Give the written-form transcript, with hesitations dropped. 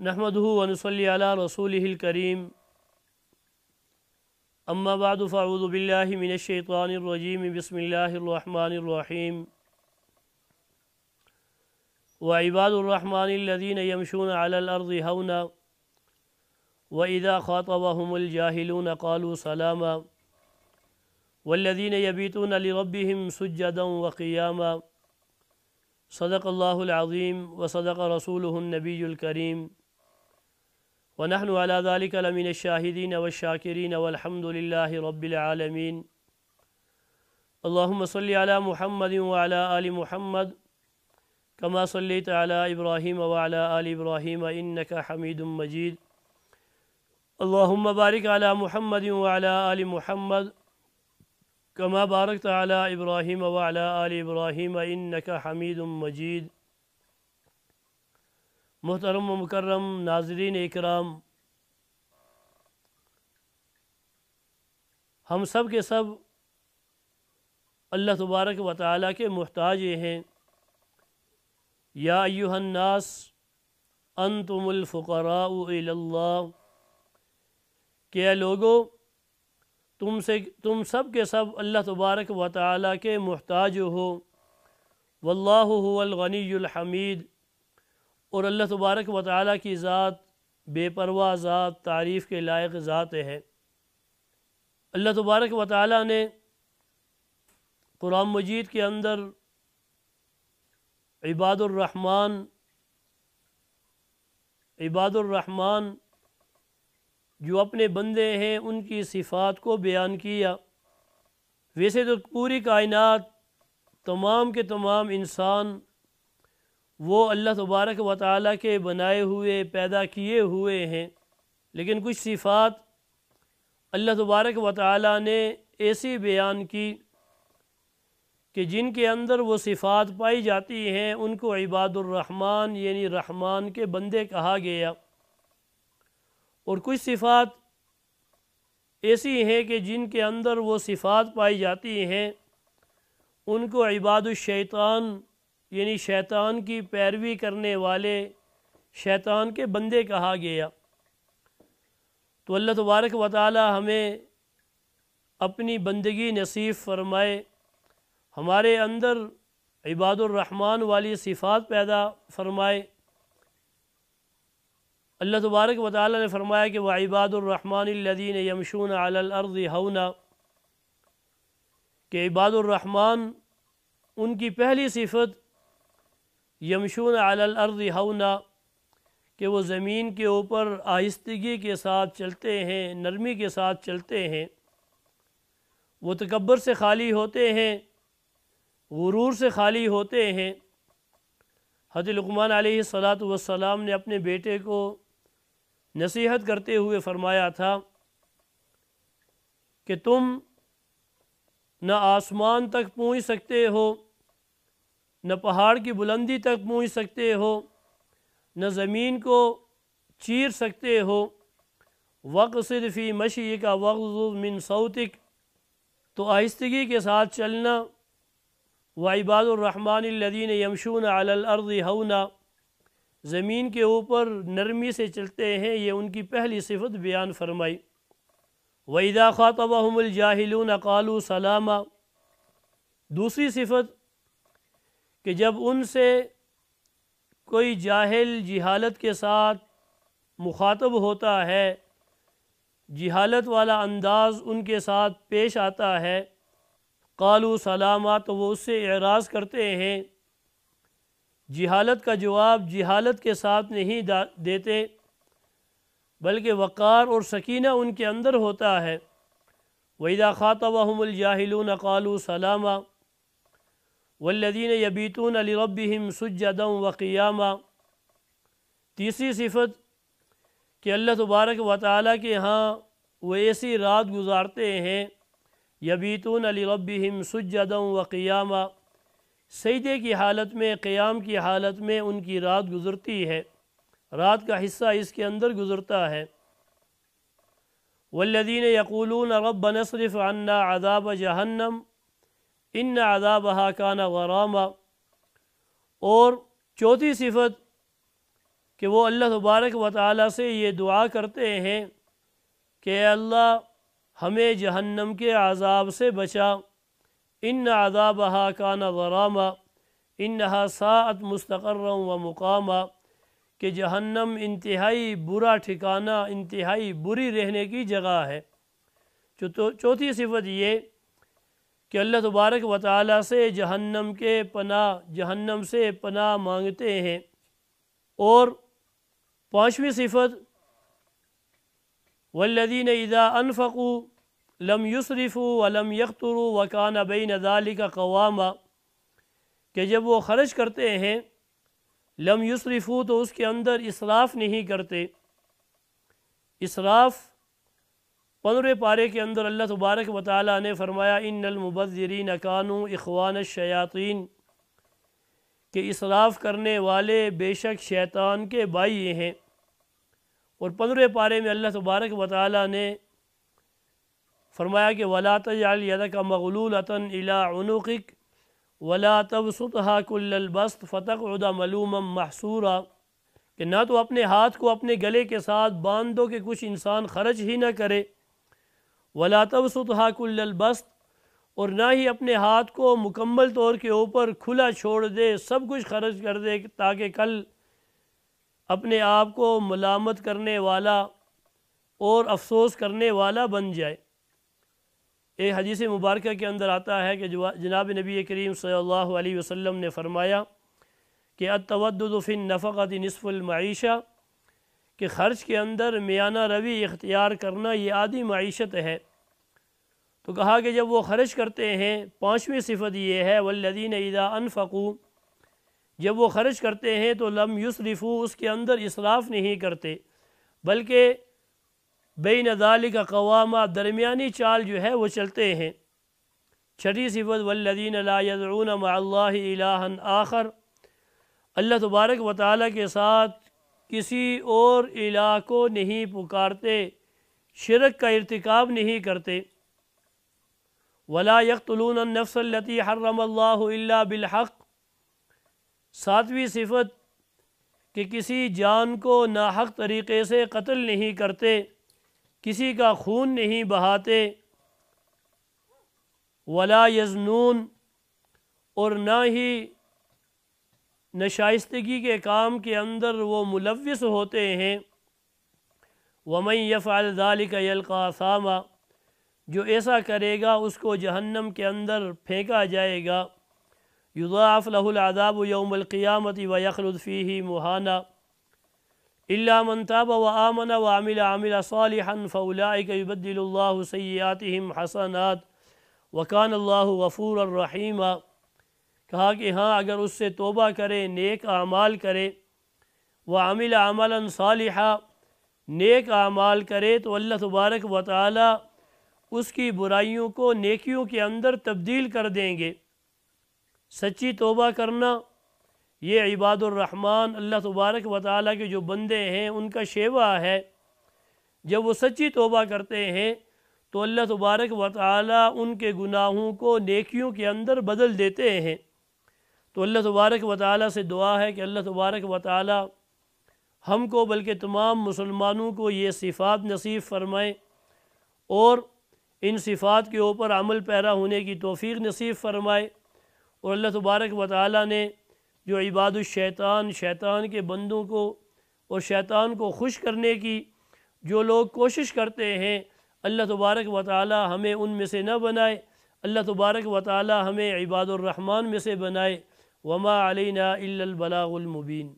नहमदुहु व नुसल्ली अला रसूलिहिल करीम अम्मा बादु फ़अऊज़ु बिल्लाहि मिनश शैतानिर रजीम बिस्मिल्लाहिर रहमानिर रहीम व इबादुर रहमानिल लज़ीना यमशूना अलल अर्ज़ि हौना व इज़ा ख़ातबहुमुल जाहिलूना क़ालू सलामा वल्लज़ीना यबीतूना लिरब्बिहिम सुज्जदन व क़ियामा सदक़ल्लाहुल अज़ीम व सदक़ रसूलुहुन नबियुल करीम व नहनु अला ज़ालिका लमिनश शाहिदीन व शाकिरीन वल्हम्दुलिल्लाहि रब्बिल आलमीन। अल्लाहुम्मा सल्लि अला मुहम्मदिन व अला आलि मुहम्मद कमा सल्लैता अला इब्राहीम व अला आलि इब्राहीम इन्नका हमीदुम मजीद। अल्लाहुम्मा बारिक अला मुहम्मदिन व अला आलि मुहम्मद कमा बारकता अला इब्राहीम व अला आलि इब्राहीम इन्नका हमीदुम मजीद। मुहतरम व मुकर्रम नाज़रीन इकराम, हम सब के सब अल्लाह तबारक व तआला के मुहताज हैं। या अय्युहन्नास अंतुमुल फुक़राउ इलल्लाह, क्या लोगो तुम सब के सब अल्लाह तबारक व तआला के मुहताज हो। वल्लाहु हुवल गनियुल हमीद, और अल्लाह तबारक व तआला की ज़ात बेपरवाह ज़ात, तारीफ़ के लायक ज़ात है। अल्लाह तबारक व तआला ने कुरान मजीद के अंदर इबादुर रहमान जो अपने बंदे हैं उनकी सिफ़ात को बयान किया। वैसे तो पूरी कायनात, तमाम के तमाम इंसान वो अल्लाह तबारक व तआला के बनाए हुए, पैदा किए हुए हैं, लेकिन कुछ सिफ़ात अल्लाह तबारक व तआला ने ऐसी बयान की कि जिनके अंदर वो सिफ़ात पाई जाती हैं उनको इबादुर रहमान यानी रहमान के बंदे कहा गया। और कुछ सिफ़ात ऐसी हैं कि जिनके अंदर वो सिफ़ात पाई जाती हैं उनको इबादुश शैतान यानी शैतान की पैरवी करने वाले, शैतान के बंदे कहा गया। तो अल्लाह तबारक व तआला हमें अपनी बंदगी नसीब फरमाए, हमारे अंदर इबादुर रहमान वाली सिफ़ात पैदा फरमाए। अल्लाह तबारक व तआला ने फरमाया कि व इबादुर रहमानिल लज़ीना यमशूना अलल अर्ज़ि हौना, कि इबादुर रहमान उनकी पहली सिफ़त यमशूना अलल अर्ज़ि हौना, कि वो ज़मीन के ऊपर आहिस्तगी के साथ चलते हैं, नरमी के साथ चलते हैं। वो तकब्बर से खाली होते हैं, गुरूर से खाली होते हैं। हज़रत लुक़मान अलैहिस्सलातु वस्सलाम ने अपने बेटे को नसीहत करते हुए फ़रमाया था कि तुम न आसमान तक पहुँच सकते हो, न पहाड़ की बुलंदी तक पहुँच सकते हो, न ज़मीन को चीर सकते हो। वक़्सिद फ़ी मशीका वग़्ज़ुज़ मिन सौतिक, तो आहिस्तगी के साथ चलना। व इबादुर रहमानिल लज़ीना यमशूना अलल अर्ज़ि हौना, ज़मीन के ऊपर नरमी से चलते हैं, ये उनकी पहली सिफ़त बयान फरमाई। व इज़ा ख़ातबहुमुल जाहिलूना क़ालू सलामा, दूसरी सिफ़त कि जब उनसे कोई जाहिल जिहालत के साथ मुखातब होता है, जिहालत वाला अंदाज़ उनके साथ पेश आता है, क़ालू सलामा, तो वो उससे एराज़ करते हैं। जिहालत का जवाब जिहालत के साथ नहीं देते, बल्कि वक़ार और सकीना उनके अंदर होता है। व इज़ा ख़ातबहुमुल जाहिलूना क़ालू सलामा वल्लज़ीना यबीतूना लिरब्बिहिम सुज्जदन व क़ियामा। तीसरी सिफ़त कि अल्लाह तबारक व तआला के यहाँ वो ऐसी रात गुज़ारते हैं, यबीतूना लिरब्बिहिम सुज्जदन व क़ियामा, सजदे की हालत में, क़ियाम की हालत में उनकी रात गुज़रती है, रात का हिस्सा इसके अंदर गुज़रता है। वल्लज़ीना यक़ूलूना रब्बना अस्रिफ़ अन्ना अज़ाब जहन्नम इन्न अज़ाबहा कान गरामा। और चौथी सिफ़त کہ وہ اللہ تبارک و تعالیٰ سے یہ دعا کرتے ہیں کہ اے اللہ ہمیں جہنم کے عذاب سے بچا، ان عذابہا کان غراما انہا ساعت مستقرا و مقاما، کہ جہنم انتہائی برا ٹھکانہ، انتہائی بری رہنے کی جگہ ہے۔ چوتھی صفت یہ کہ اللہ تبارک و تعالیٰ سے جہنم سے پناہ مانگتے ہیں۔ اور پانچویں صفت والذین اذا انفقوا لم یسرفوا ولم یقتروا وکان بین ذلک قواما، کہ جب وہ خرچ کرتے ہیں لم یسرفوا تو اس کے اندر اسراف نہیں کرتے۔ اسراف 15 پارے کے اندر اللہ تبارک و تعالیٰ نے فرمایا ان المبذرین کانوا اخوان الشیاطین، کہ اسراف کرنے والے بے شک شیطان کے بھائی ہیں۔ اور 15 پارے میں اللہ تبارک و تعالیٰ نے فرمایا کہ وَلَا تَجْعَلْ يَدَكَ مَغْلُولَةً إِلَىٰ عُنُقِكَ وَلَا تَبْسُطْهَا كُلَّ الْبَسْطِ فَتَقْعُدَ مَلُومًا مَحْسُورًا، کہ نہ تو اپنے ہاتھ کو اپنے گلے کے ساتھ باندھ دو کہ کچھ انسان خرچ ہی نہ کرے، وَلَا تَبْسُطْهَا كُلَّ الْبَسْطِ، اور نہ ہی اپنے ہاتھ کو مکمل طور کے اوپر کھلا چھوڑ دے، سب کچھ خرچ کر دے تاکہ کل اپنے آپ کو ملامت کرنے والا اور افسوس کرنے والا بن جائے۔ ایک حدیث مبارکہ کے اندر آتا ہے کہ جناب نبی کریم صلی اللہ علیہ وسلم نے فرمایا کہ التودد فی النفقۃ نصف المعیشہ، کہ خرچ کے اندر میانہ روی اختیار کرنا یہ آدھی معیشت ہے۔ تو کہا کہ جب وہ خرچ کرتے ہیں، پانچویں صفت یہ ہے والذین اذا انفقوا، جب وہ خرچ کرتے ہیں تو لم یسرفوا، اس کے اندر اسراف نہیں کرتے بلکہ بین ذالک قواما، درمیانی چال جو ہے وہ چلتے ہیں۔ چھٹی صفت والذین لا یدعون مع اللہ الہا آخر، اللہ تبارک و تعالیٰ کے ساتھ کسی اور الہ کو نہیں پکارتے، شرک کا ارتکاب نہیں کرتے۔ ولا یقتلون النفس التی حرم اللہ الا بالحق، ساتویں صفت کہ کسی جان کو ناحق طریقے سے قتل نہیں کرتے، کسی کا خون نہیں بہاتے۔ ولا یزنون، اور نہ ہی نشائستگی کے کام کے اندر وہ ملوث ہوتے ہیں۔ ومن یفعل ذلک یلقی اثاما، جو ایسا کرے گا اس کو جہنم کے اندر پھینکا جائے گا۔ یضاعف له العذاب یوم القیامۃ ویخلد فیہ مہانا الا من تاب وآمن وعمل عملا صالحا فاولئک یبدل اللہ سیئاتہم حسنات وکان اللہ غفورا رحیما، کہا کہ ہاں اگر اس سے توبہ کرے، نیک اعمال کرے، وعمل عملا صالحا، نیک اعمال کرے، تو اللہ تبارک و تعالی اس کی برائیوں کو نیکیوں کے اندر تبدیل کر دیں گے۔ سچی توبہ کرنا یہ عباد الرحمن اللہ تبارک و تعالیٰ کے جو بندے ہیں ان کا شیوہ ہے۔ جب وہ سچی توبہ کرتے ہیں تو اللہ تبارک و تعالیٰ ان کے گناہوں کو نیکیوں کے اندر بدل دیتے ہیں۔ تو اللہ تبارک و تعالیٰ سے دعا ہے کہ اللہ تبارک و تعالیٰ ہم کو بلکہ تمام مسلمانوں کو یہ صفات نصیب فرمائے اور ان صفات کے اوپر عمل پیرا ہونے کی توفیق نصیب فرمائے۔ اور اللہ تبارک و تعالیٰ نے جو عباد الشیطان، شیطان کے بندوں کو اور شیطان کو خوش کرنے کی جو لوگ کوشش کرتے ہیں، اللہ تبارک و تعالیٰ ہمیں ان میں سے نہ بنائے، اللہ تبارک و تعالیٰ ہمیں عباد الرحمن میں سے بنائے۔ وما علینا الا البلاغ المبین۔